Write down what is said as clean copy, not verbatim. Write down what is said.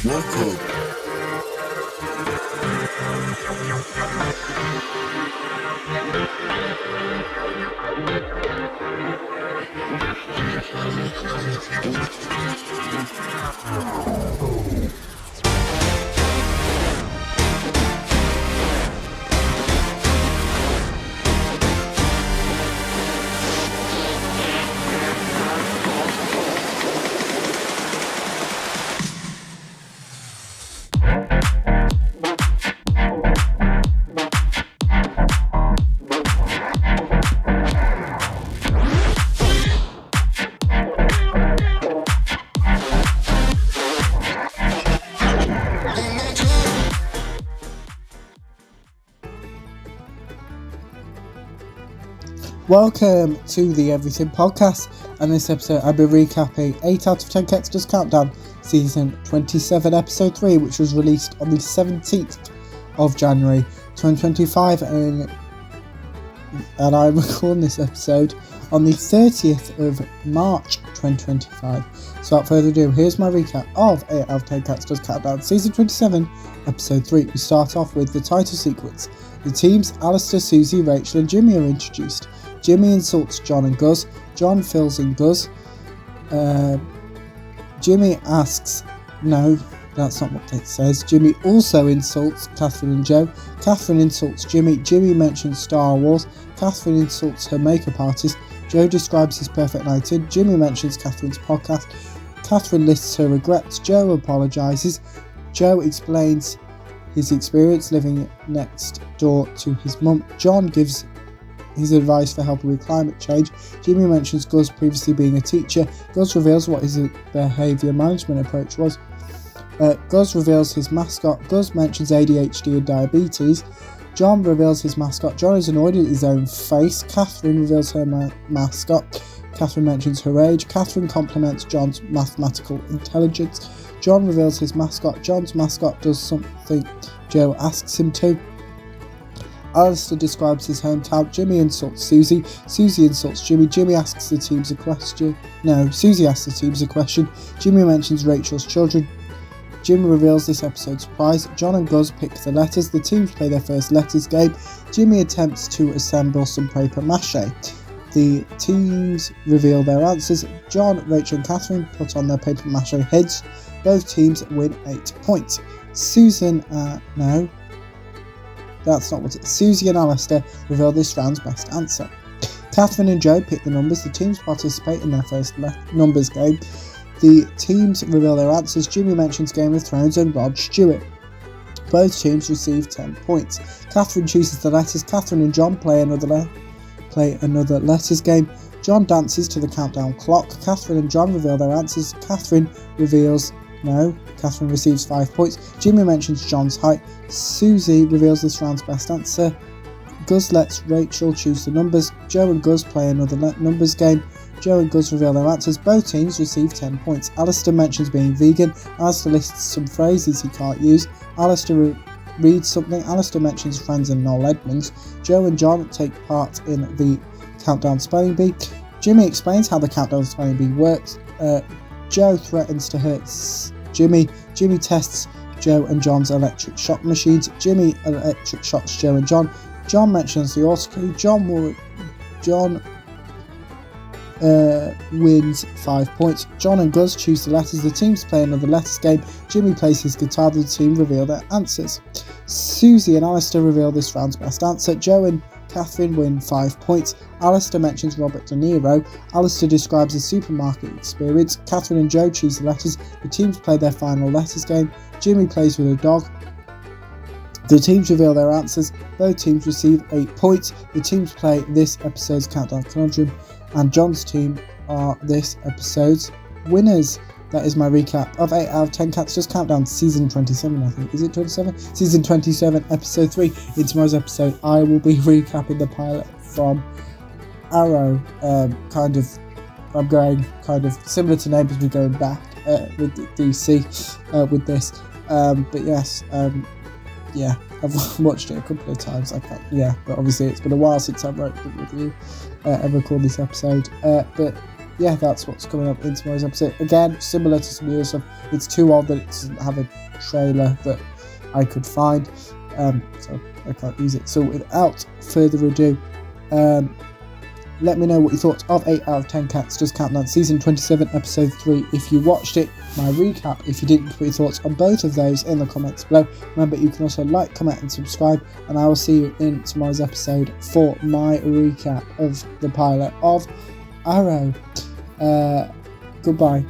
Welcome. Welcome to the Everything Podcast, and this episode I'll be recapping 8 out of 10 Kexter's Countdown, Season 27, Episode 3, which was released on the 17th of January 2025, and I'm recording this episode on the 30th of March 2025. So without further ado, here's my recap of 8 out of 10 Kexter's Countdown, Season 27, Episode 3. We start off with the title sequence. The teams Alistair, Susie, Rachel and Jimmy are introduced. Jimmy insults John and Gus. John fills in Gus. Jimmy asks... No, that's not what it says. Jimmy also insults Catherine and Joe. Catherine insults Jimmy. Jimmy mentions Star Wars. Catherine insults her makeup artist. Joe describes his perfect night in. Jimmy mentions Catherine's podcast. Catherine lists her regrets. Joe apologises. Joe explains his experience living next door to his mum. John gives his advice for helping with climate change. Jimmy mentions Gus previously being a teacher. Gus reveals what his behaviour management approach was. Gus reveals his mascot. Gus mentions ADHD and diabetes. John reveals his mascot. John is annoyed at his own face. Catherine reveals her mascot. Catherine mentions her age. Catherine compliments John's mathematical intelligence. John reveals his mascot. John's mascot does something Joe asks him to. Alistair describes his hometown. Jimmy insults Susie. Susie insults Jimmy. Jimmy asks the teams a question. No, Susie asks the teams a question. Jimmy mentions Rachel's children. Jimmy reveals this episode's prize. John and Gus pick the letters. The teams play their first letters game. Jimmy attempts to assemble some paper mache. The teams reveal their answers. John, Rachel and Catherine put on their paper mache heads. Both teams win 8 points. Susie and Alistair reveal this round's best answer. Catherine and Joe pick the numbers. The teams participate in their first numbers game. The teams reveal their answers. Jimmy mentions Game of Thrones and Rod Stewart. Both teams receive 10 points. Catherine chooses the letters. Catherine and John play another letters game. John dances to the countdown clock. Catherine and John reveal their answers. Catherine receives 5 points. Jimmy mentions John's height. Susie reveals this round's best answer. Gus lets Rachel choose the numbers. Joe and Gus play another numbers game. Joe and Gus reveal their answers. Both teams receive 10 points. Alistair mentions being vegan. Alistair lists some phrases he can't use. Alistair reads something. Alistair mentions Friends and Noel Edmonds. Joe and John take part in the Countdown Spelling Bee. Jimmy explains how the Countdown Spelling Bee works. Joe threatens to hurt Jimmy. Jimmy tests Joe and John's electric shock machines. Jimmy electric shocks Joe and John. John mentions the autocue. John wins 5 points. John and Gus choose the letters. The teams play another letters game. Jimmy plays his guitar. The team reveal their answers. Susie and Alistair reveal this round's best answer. Joe and Catherine win 5 points. Alistair mentions Robert De Niro. Alistair describes his supermarket experience. Catherine and Joe choose the letters. The teams play their final letters game. Jimmy plays with a dog. The teams reveal their answers. Both teams receive 8 points. The teams play this episode's Countdown Conundrum, and John's team are this episode's winners. That is my recap of 8 out of 10 Kexter's Countdown, Season 27, I think. Is it 27? Season 27, Episode 3. In tomorrow's episode, I will be recapping the pilot from Arrow. I'm going kind of similar to Neighbours, we're going back with DC with this. But yes, yeah, I've watched it a couple of times. But obviously it's been a while since I wrote the review and recorded this episode. But yeah, that's what's coming up in tomorrow's episode. Again, similar to some of the other stuff, it's too odd that it doesn't have a trailer that I could find, so I can't use it. So without further ado, let me know what you thought of 8 out of 10 Cats Does Countdown Season 27 Episode 3 if you watched it, my recap if you didn't, put your thoughts on both of those in the comments below. Remember, you can also like, comment and subscribe, and I will see you in tomorrow's episode for my recap of the pilot of Arrow. Goodbye.